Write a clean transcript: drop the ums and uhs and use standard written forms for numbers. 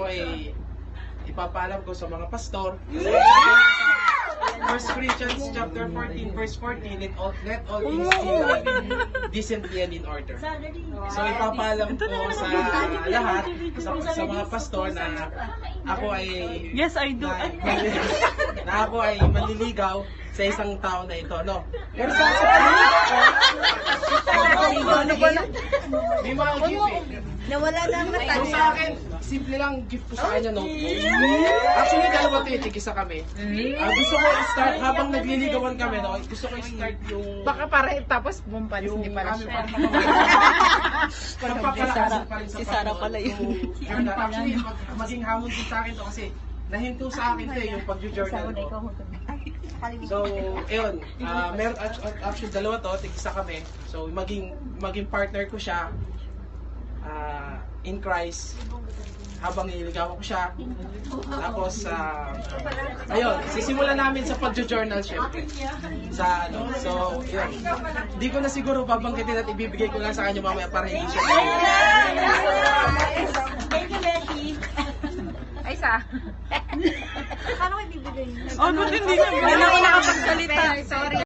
ako ay ipapaalam ko sa mga pastor. First Corinthians chapter 14 verse 14, let all things be decently and in order. So ipapaalam ko sa lahat, sa mga pastor na ako ay Yes, I do. na ako ay manliligaw sa isang tao na ito, no? Pero sa may mga gift eh. Nawala na ang mata So niya. sa akin, simple lang gift ko sa kanya notebook. Actually, dalawa ito eh, tig-isa kami. Gusto ko i-start, habang nagliligawan kami, no, gusto ko i-start yung... Baka para tapos bumpalis, yung hindi pala aming siya. pagpapalakasan pa rin sa Si Sarah Panginoon. pala yun. So, actually, maging hamon din sa akin to kasi nahinto sa akin to eh, yung pag-journal ko. So, ayun, meron actually dalawa to, tig-isa kami. So, maging partner ko siya in Christ habang nililigawan ko siya. Tapos, ayun, sisimulan namin sa pag-journal syempre. Sa ano, so, yun. Hindi ko na siguro babanggitin at ibibigay ko lang sa kanya mamaya para hindi siya. Thank you, Becky. Ay, sa. Paano ko ibibigay? Oh, ba't hindi na? Hindi na ako nakapagsalita. Sorry.